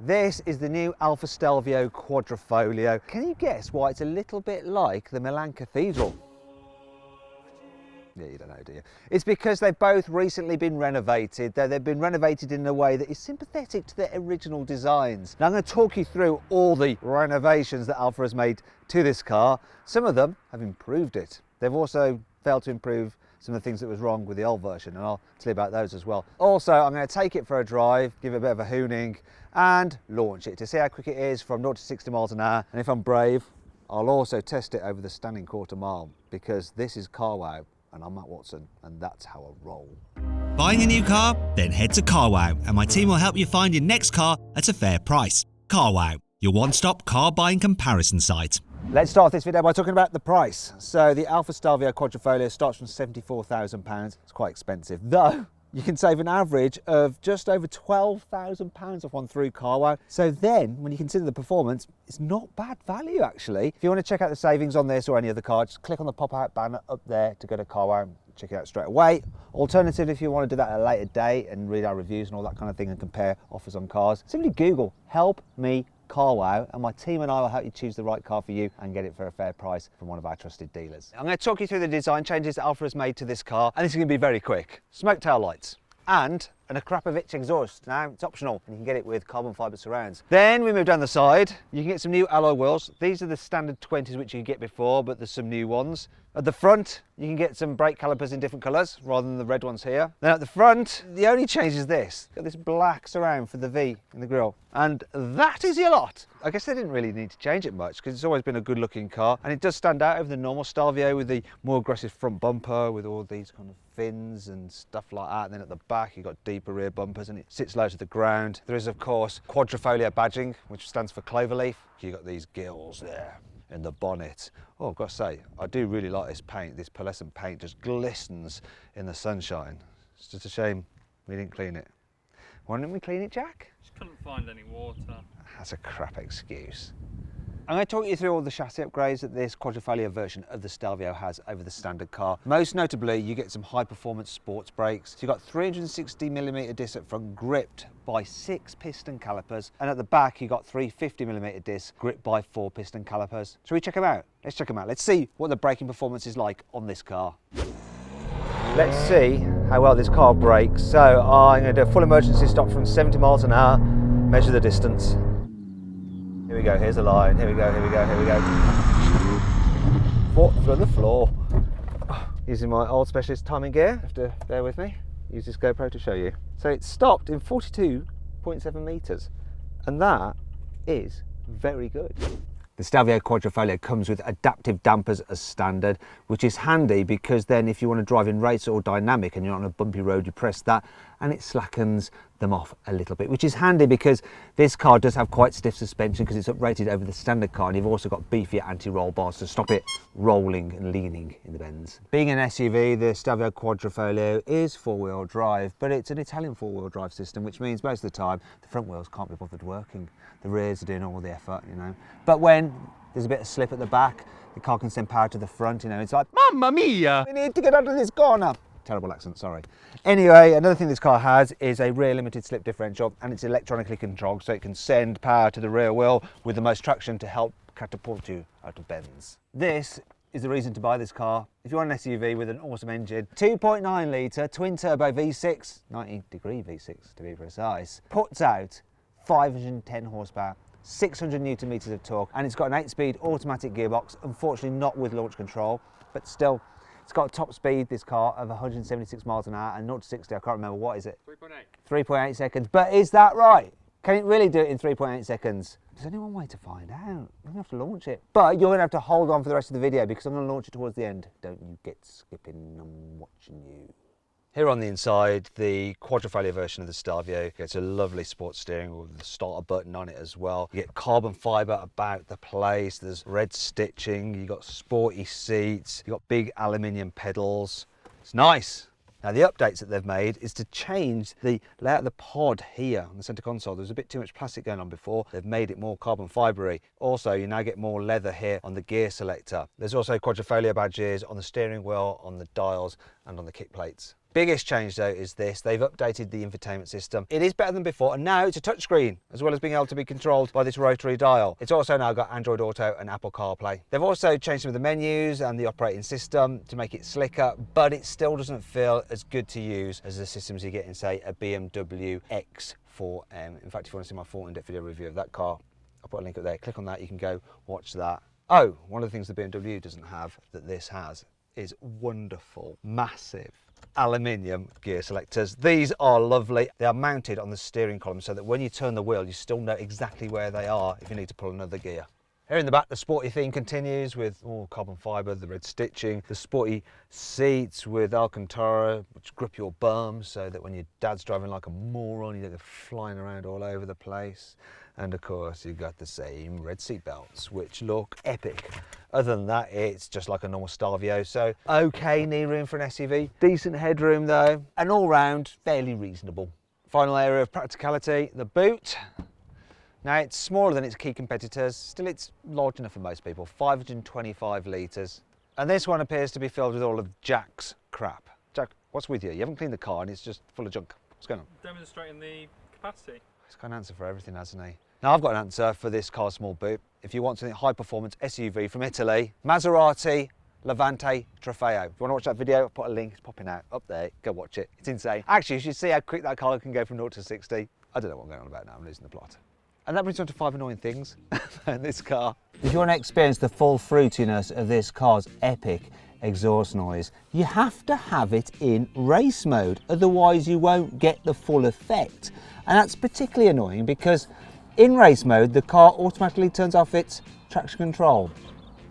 This is the new Alfa Stelvio Quadrifoglio. Can you guess why it's a little bit like the Milan Cathedral? Yeah, you don't know, do you? It's because they've both recently been renovated. They've been renovated in a way that is sympathetic to their original designs. Now I'm going to talk you through all the renovations that Alfa has made to this car. Some of them have improved it. They've also failed to improve some of the things that was wrong with the old version, and I'll tell you about those as well. Also, I'm going to take it for a drive, give it a bit of a hooning, and launch it to see how quick it is from 0 to 60 miles an hour. And if I'm brave, I'll also test it over the standing quarter mile, because this is carwow, and I'm Matt Watson, and that's how I roll. Buying a new car? Then head to carwow, and my team will help you find your next car at a fair price. Carwow, your one-stop car buying comparison site. Let's start this video by talking about the price. So the Alfa Stelvio Quadrifoglio starts from £74,000. It's quite expensive, though you can save an average of just over £12,000 off one through carwow. So then, when you consider the performance, it's not bad value actually. If you want to check out the savings on this or any other car, just click on the pop-out banner up there to go to carwow and check it out straight away. Alternatively, if you want to do that at a later date and read our reviews and all that kind of thing and compare offers on cars, simply Google "Help Me Carwow" and my team and I will help you choose the right car for you and get it for a fair price from one of our trusted dealers. I'm going to talk you through the design changes that Alfa has made to this car, and this is going to be very quick. Smoke tail lights and a Krapovich exhaust. Now it's optional and you can get it with carbon fibre surrounds. Then we move down the side, you can get some new alloy wheels. These are the standard 20s which you could get before, but there's some new ones. At the front, you can get some brake calipers in different colours rather than the red ones here. Then at the front, the only change is this. Got this black surround for the V in the grille. And that is your lot. I guess they didn't really need to change it much because it's always been a good looking car. And it does stand out over the normal Stelvio with the more aggressive front bumper with all these kind of fins and stuff like that. And then at the back, you've got deeper rear bumpers and it sits low to the ground. There is, of course, Quadrifoglio badging, which stands for cloverleaf. You've got these gills there in the bonnet. Oh, I've got to say, I do really like this paint. This pearlescent paint just glistens in the sunshine. It's just a shame we didn't clean it. Why didn't we clean it, Jack? Just couldn't find any water. That's a crap excuse. I'm going to talk you through all the chassis upgrades that this Quadrifoglio version of the Stelvio has over the standard car. Most notably, you get some high performance sports brakes. So you've got 360mm discs up front gripped by 6 piston calipers, and at the back you've got 350mm discs gripped by 4 piston calipers. Shall we check them out? Let's check them out. Let's see what the braking performance is like on this car. Let's see how well this car brakes. So I'm going to do a full emergency stop from 70 miles an hour, measure the distance. Here we go, here's the line, here we go, here we go, here we go. Foot from the floor. Using my old specialist timing gear, have to bear with me, use this GoPro to show you. So it stopped in 42.7 metres, and that is very good. The Stelvio Quadrifoglio comes with adaptive dampers as standard, which is handy because then if you want to drive in race or dynamic and you're on a bumpy road, you press that and it slackens them off a little bit, which is handy because this car does have quite stiff suspension because it's uprated over the standard car, and you've also got beefier anti-roll bars to stop it rolling and leaning in the bends. Being an SUV, the Stelvio Quadrifoglio is four-wheel drive, but it's an Italian four-wheel drive system, which means most of the time the front wheels can't be bothered working. The rears are doing all the effort, you know. But when there's a bit of slip at the back, the car can send power to the front, you know. It's like, Mamma mia! We need to get out of this corner. Terrible accent, sorry. Anyway, another thing this car has is a rear limited slip differential, and it's electronically controlled, so it can send power to the rear wheel with the most traction to help catapult you out of bends. This is the reason to buy this car. If you want an SUV with an awesome engine, 2.9 litre twin turbo V6, 90-degree V6 to be precise, puts out 510 horsepower, 600 newton meters of torque, and it's got an 8-speed automatic gearbox, unfortunately not with launch control, but still, it's got a top speed, this car, of 176 miles an hour, and 0 to 60, I can't remember, what is it? 3.8. 3.8 seconds, but is that right? Can it really do it in 3.8 seconds? There's only one way to find out. We're going to have to launch it. But you're going to have to hold on for the rest of the video because I'm going to launch it towards the end. Don't you get skipping, I'm watching you. Here on the inside, the Quadrifoglio version of the Stelvio gets a lovely sports steering wheel with the starter button on it as well. You get carbon fibre about the place, there's red stitching, you've got sporty seats, you've got big aluminium pedals. It's nice. Now the updates that they've made is to change the layout of the pod here on the centre console. There was a bit too much plastic going on before. They've made it more carbon fibre-y. Also, you now get more leather here on the gear selector. There's also Quadrifoglio badges on the steering wheel, on the dials and on the kick plates. Biggest change though is this, they've updated the infotainment system. It is better than before, and now it's a touchscreen, as well as being able to be controlled by this rotary dial. It's also now got Android Auto and Apple CarPlay. They've also changed some of the menus and the operating system to make it slicker, but it still doesn't feel as good to use as the systems you get in, say, a BMW X4M. In fact, if you want to see my full in-depth video review of that car, I'll put a link up there. Click on that, you can go watch that. Oh, one of the things the BMW doesn't have that this has is wonderful, massive aluminium gear selectors. These are lovely. They are mounted on the steering column so that when you turn the wheel, you still know exactly where they are if you need to pull another gear. Here in the back, the sporty theme continues with carbon fibre, the red stitching, the sporty seats with Alcantara, which grip your bum so that when your dad's driving like a moron, you don't go flying around all over the place. And of course, you've got the same red seat belts, which look epic. Other than that, it's just like a normal Stelvio, so okay knee room for an SUV. Decent headroom though, and all round, fairly reasonable. Final area of practicality, the boot. Now it's smaller than its key competitors, still it's large enough for most people, 525 litres. And this one appears to be filled with all of Jack's crap. Jack, what's with you? You haven't cleaned the car and it's just full of junk. What's going on? Demonstrating the capacity. He's got an answer for everything, hasn't he? Now I've got an answer for this car's small boot. If you want something high performance SUV from Italy, Maserati Levante Trofeo. If you want to watch that video, I'll put a link, it's popping out up there, go watch it. It's insane. Actually, you should see how quick that car can go from 0 to 60. I don't know what I'm going on about now, I'm losing the plot. And that brings me on to 5 annoying things about this car. If you want to experience the full fruitiness of this car's epic exhaust noise, you have to have it in race mode, otherwise you won't get the full effect. And that's particularly annoying because in race mode, the car automatically turns off its traction control.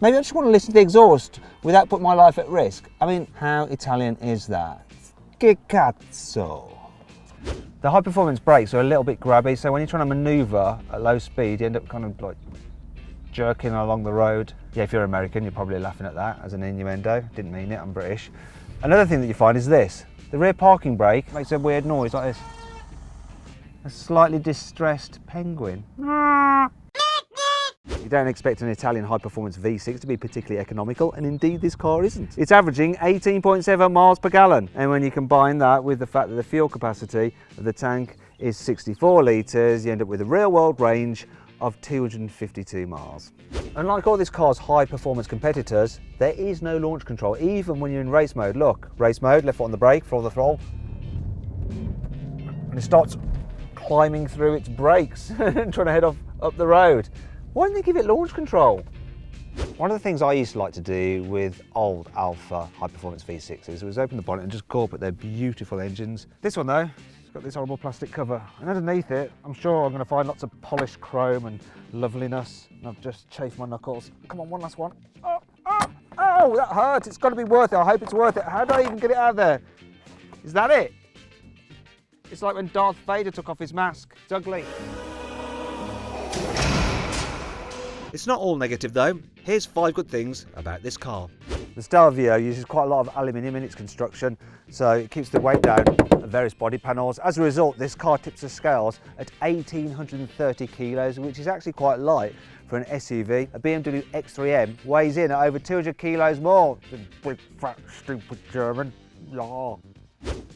Maybe I just want to listen to the exhaust without putting my life at risk. I mean, how Italian is that? Che cazzo? The high performance brakes are a little bit grabby, so when you're trying to manoeuvre at low speed, you end up kind of like jerking along the road. Yeah, if you're American, you're probably laughing at that as an innuendo. Didn't mean it, I'm British. Another thing that you find is this. The rear parking brake makes a weird noise like this. A slightly distressed penguin. You don't expect an Italian high-performance V6 to be particularly economical, and indeed this car isn't. It's averaging 18.7 miles per gallon, and when you combine that with the fact that the fuel capacity of the tank is 64 litres, you end up with a real-world range of 252 miles. Unlike all this car's high-performance competitors, there is no launch control, even when you're in race mode. Look, race mode, left foot on the brake, full the throttle, and it starts climbing through its brakes and trying to head off up the road. Why didn't they give it launch control? One of the things I used to like to do with old Alfa high-performance V6s was open the bonnet and just gawp at their beautiful engines. This one though, it's got this horrible plastic cover, and underneath it, I'm sure I'm going to find lots of polished chrome and loveliness. And I've just chafed my knuckles. Come on, one last one. Oh, oh, oh, that hurt. It's got to be worth it. I hope it's worth it. How do I even get it out of there? Is that it? It's like when Darth Vader took off his mask. It's ugly. It's not all negative though. Here's 5 good things about this car. The Stelvio uses quite a lot of aluminium in its construction, so it keeps the weight down of various body panels. As a result, this car tips the scales at 1,830 kilos, which is actually quite light for an SUV. A BMW X3M weighs in at over 200 kilos more. Big, fat, stupid German. Yeah.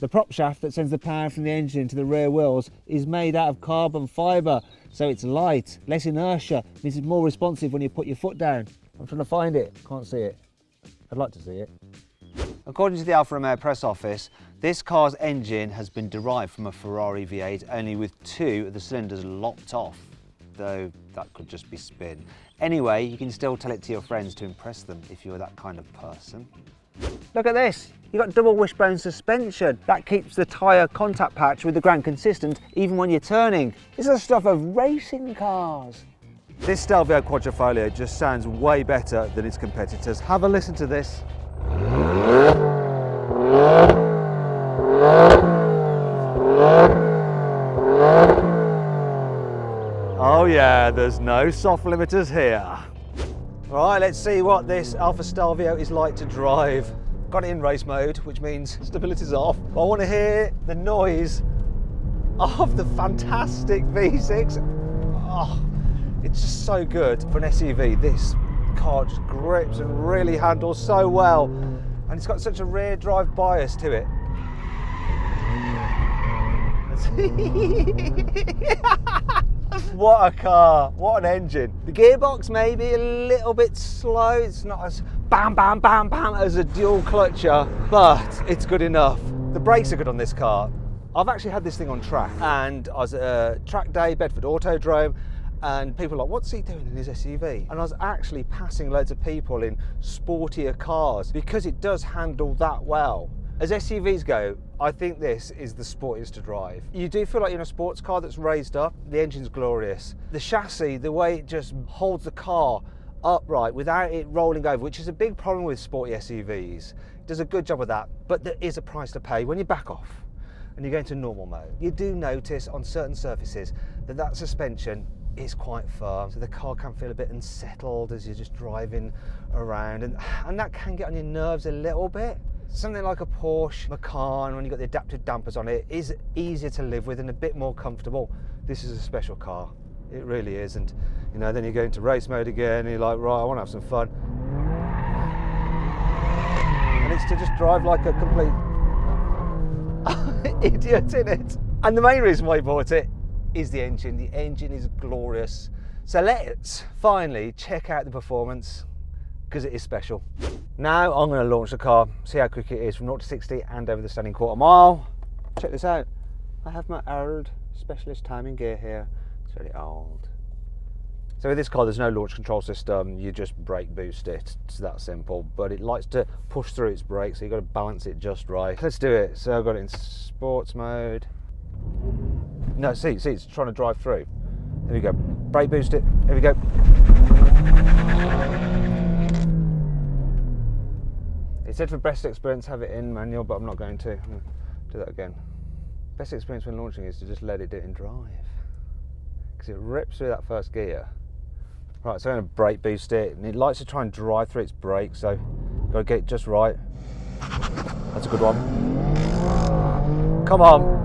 The prop shaft that sends the power from the engine to the rear wheels is made out of carbon fibre, so it's light, less inertia, means it's more responsive when you put your foot down. I'm trying to find it, can't see it. I'd like to see it. According to the Alfa Romeo press office, this car's engine has been derived from a Ferrari V8, only with 2 of the cylinders lopped off, though that could just be spin. Anyway, you can still tell it to your friends to impress them if you're that kind of person. Look at this, you've got double wishbone suspension. That keeps the tyre contact patch with the ground consistent even when you're turning. This is the stuff of racing cars. This Stelvio Quadrifoglio just sounds way better than its competitors. Have a listen to this. Oh yeah, there's no soft limiters here. Right, let's see what this Alfa Stelvio is like to drive. Got it in race mode, which means stability's off. I want to hear the noise of the fantastic V6. Oh, it's just so good for an SUV. This car just grips and really handles so well. And it's got such a rear drive bias to it. What a car, what an engine. The gearbox may be a little bit slow, it's not as bam, bam, bam, bam as a dual clutcher, but it's good enough. The brakes are good on this car. I've actually had this thing on track, and I was at a track day, Bedford Autodrome, and people were like, what's he doing in his SUV? And I was actually passing loads of people in sportier cars because it does handle that well. As SUVs go, I think this is the sportiest to drive. You do feel like you're in a sports car that's raised up. The engine's glorious. The chassis, the way it just holds the car upright without it rolling over, which is a big problem with sporty SUVs. It does a good job of that, but there is a price to pay. When you back off and you go into normal mode, you do notice on certain surfaces that suspension is quite firm, so the car can feel a bit unsettled as you're just driving around, and that can get on your nerves a little bit. Something like a Porsche Macan, when you've got the adaptive dampers on it, is easier to live with and a bit more comfortable. This is a special car, it really is. And you know, then you go into race mode again and you're like, right, I want to have some fun. And it's to just drive like a complete idiot in it. And the main reason why I bought it is the engine. The engine is glorious. So let's finally check out the performance, because it is special. Now I'm going to launch the car, see how quick it is from 0 to 60 and over the standing quarter mile. Check this out. I have my old specialist timing gear here. It's really old. So with this car, there's no launch control system. You just brake boost it. It's that simple. But it likes to push through its brakes, so you've got to balance it just right. Let's do it. So I've got it in sports mode. No, see, it's trying to drive through. There we go. Brake boost it. Here we go. It said for best experience, have it in manual, but I'm not going to. I'm going to do that again. Best experience when launching is to just let it do it in drive, because it rips through that first gear. Right, so I'm going to brake boost it, and it likes to try and drive through its brakes, so got to get it just right. That's a good one. Come on.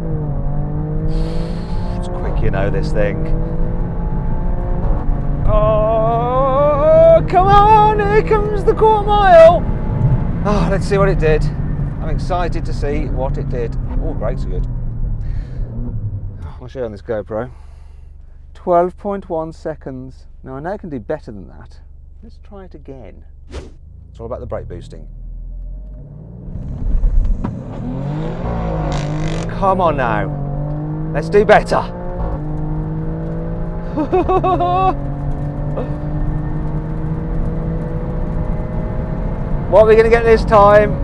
It's quick, you know, this thing. Oh, come on, here comes the quarter mile. Oh, let's see what it did. I'm excited to see what it did. Oh, brakes are good. I'll show you on this GoPro. 12.1 seconds. Now I know I can do better than that. Let's try it again. It's all about the brake boosting. Come on now. Let's do better. What are we going to get this time?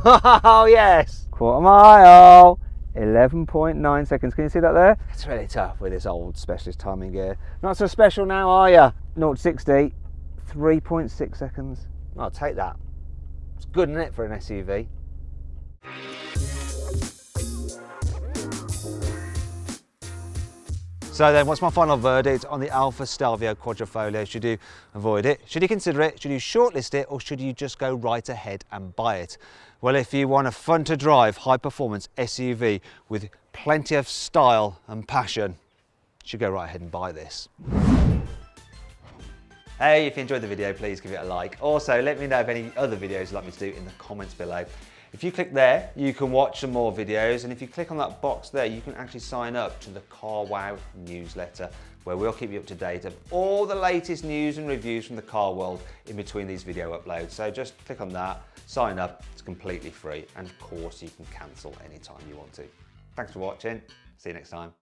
Oh yes! Quarter mile, 11.9 seconds. Can you see that there? It's really tough with this old specialist timing gear. Not so special now, are you? 0 to 60, 3.6 seconds. I'll take that. It's good, isn't it, for an SUV? So then, what's my final verdict on the Alfa Stelvio Quadrifoglio? Should you avoid it? Should you consider it? Should you shortlist it? Or should you just go right ahead and buy it? Well, if you want a fun to drive, high performance SUV with plenty of style and passion, you should go right ahead and buy this. Hey, if you enjoyed the video, please give it a like. Also, let me know of any other videos you'd like me to do in the comments below. If you click there, you can watch some more videos, and if you click on that box there, you can actually sign up to the CarWow newsletter, where we'll keep you up to date of all the latest news and reviews from the car world in between these video uploads. So just click on that, sign up, it's completely free, and of course you can cancel anytime you want to. Thanks for watching, see you next time.